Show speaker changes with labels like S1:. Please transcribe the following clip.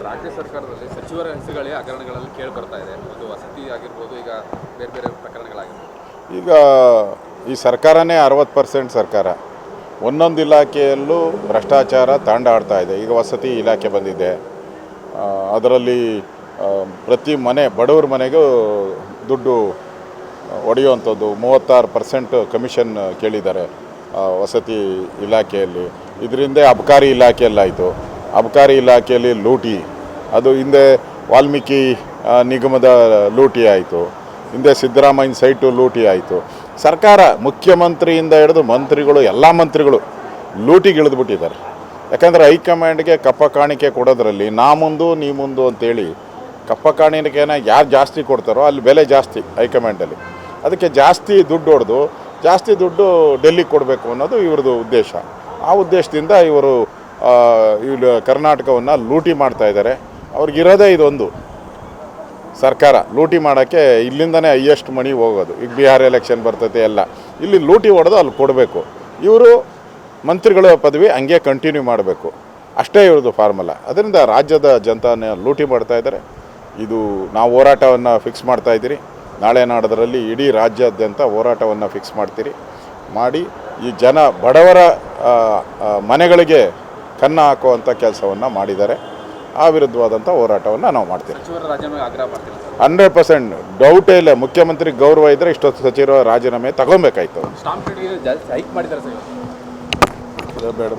S1: ರಾಜ್ಯ ಸರ್ಕಾರದಲ್ಲಿ ಸಚಿವರ ಹೆಸರುಗಳೇ ಹಗರಣಗಳಲ್ಲಿ ಕೇಳಿ ಬರ್ತಾ ಇದೆ. ಒಂದು ವಸತಿ ಆಗಿರ್ಬೋದು, ಈಗ ಬೇರೆ ಬೇರೆ ಪ್ರಕರಣಗಳಾಗಿರ್ಬೋದು.
S2: ಈಗ ಈ ಸರ್ಕಾರನೇ 60% ಸರ್ಕಾರ. ಒಂದೊಂದು ಇಲಾಖೆಯಲ್ಲೂ ಭ್ರಷ್ಟಾಚಾರ ತಾಂಡಾಡ್ತಾ ಇದೆ. ಈಗ ವಸತಿ ಇಲಾಖೆ ಬಂದಿದೆ, ಅದರಲ್ಲಿ ಪ್ರತಿ ಮನೆ ಬಡವ್ರ ಮನೆಗೂ ದುಡ್ಡು ಹೊಡೆಯುವಂಥದ್ದು 36% ಕಮಿಷನ್ ಕೇಳಿದ್ದಾರೆ ವಸತಿ ಇಲಾಖೆಯಲ್ಲಿ. ಇದರಿಂದ ಅಬಕಾರಿ ಇಲಾಖೆಯಲ್ಲಾಯಿತು. ಅಬಕಾರಿ ಇಲಾಖೆಯಲ್ಲಿ ಲೂಟಿ, ಅದು ಹಿಂದೆ ವಾಲ್ಮೀಕಿ ನಿಗಮದ ಲೂಟಿ ಆಯಿತು, ಹಿಂದೆ ಸಿದ್ದರಾಮಯ್ಯನ ಸೈಟು ಲೂಟಿ ಆಯಿತು. ಸರ್ಕಾರ ಮುಖ್ಯಮಂತ್ರಿಯಿಂದ ಹಿಡಿದು ಮಂತ್ರಿಗಳು ಎಲ್ಲ ಮಂತ್ರಿಗಳು ಲೂಟಿಗಿಳಿದ್ಬಿಟ್ಟಿದ್ದಾರೆ. ಯಾಕಂದರೆ ಹೈಕಮಾಂಡ್ಗೆ ಕಪ್ಪ ಕಾಣಿಕೆ ಕೊಡೋದ್ರಲ್ಲಿ ನಾ ಮುಂದು ನೀ ಮುಂದು ಅಂತೇಳಿ ಕಪ್ಪ ಕಾಣಿಕೆನ ಯಾರು ಜಾಸ್ತಿ ಕೊಡ್ತಾರೋ ಅಲ್ಲಿ ಬೆಲೆ ಜಾಸ್ತಿ ಹೈಕಮಾಂಡಲ್ಲಿ. ಅದಕ್ಕೆ ಜಾಸ್ತಿ ದುಡ್ಡು ಹೊಡೆದು ಜಾಸ್ತಿ ದುಡ್ಡು ಡೆಲ್ಲಿಗೆ ಕೊಡಬೇಕು ಅನ್ನೋದು ಇವ್ರದ್ದು ಉದ್ದೇಶ. ಆ ಉದ್ದೇಶದಿಂದ ಇವರು ಕರ್ನಾಟಕವನ್ನು ಲೂಟಿ ಮಾಡ್ತಾಯಿದ್ದಾರೆ. ಅವ್ರಿಗಿರೋದೇ ಇದೊಂದು ಸರ್ಕಾರ, ಲೂಟಿ ಮಾಡೋಕ್ಕೆ ಇಲ್ಲಿಂದನೇ ಹೈಯೆಸ್ಟ್ ಮನಿ ಹೋಗೋದು. ಈಗ ಬಿಹಾರ್ ಎಲೆಕ್ಷನ್ ಬರ್ತೈತೆ ಎಲ್ಲ, ಇಲ್ಲಿ ಲೂಟಿ ಹೊಡೆದು ಅಲ್ಲಿ ಕೊಡಬೇಕು. ಇವರು ಮಂತ್ರಿಗಳ ಪದವಿ ಹಂಗೆ ಕಂಟಿನ್ಯೂ ಮಾಡಬೇಕು, ಅಷ್ಟೇ ಇವ್ರದ್ದು ಫಾರ್ಮುಲಾ. ಅದರಿಂದ ರಾಜ್ಯದ ಜನತಾನ ಲೂಟಿ ಮಾಡ್ತಾಯಿದ್ದಾರೆ. ಇದು ನಾವು ಹೋರಾಟವನ್ನು ಫಿಕ್ಸ್ ಮಾಡ್ತಾಯಿದ್ದೀರಿ. ನಾಳೆ ನಾಡೋದರಲ್ಲಿ ಇಡೀ ರಾಜ್ಯಾದ್ಯಂತ ಹೋರಾಟವನ್ನು ಫಿಕ್ಸ್ ಮಾಡಿ ಈ ಜನ ಬಡವರ ಮನೆಗಳಿಗೆ ಕನ್ನ ಹಾಕುವಂಥ ಕೆಲಸವನ್ನು ಮಾಡಿದ್ದಾರೆ. ಆ ವಿರುದ್ಧವಾದಂಥ ಹೋರಾಟವನ್ನು ನಾವು ಮಾಡ್ತೀವಿ. 100% ಡೌಟೇ ಇಲ್ಲ. ಮುಖ್ಯಮಂತ್ರಿ ಗೌರವ ಇದ್ದರೆ ಇಷ್ಟೊತ್ತು ಸಚಿವರ ರಾಜೀನಾಮೆ ತಗೊಬೇಕಾಯ್ತು.
S1: ಸ್ಟಾಂಪ್ ಜಾಸ್ತಿ ಹೈಕ್ ಮಾಡಿದ್ದಾರೆ ಸರ್.
S2: ಬೇಡ.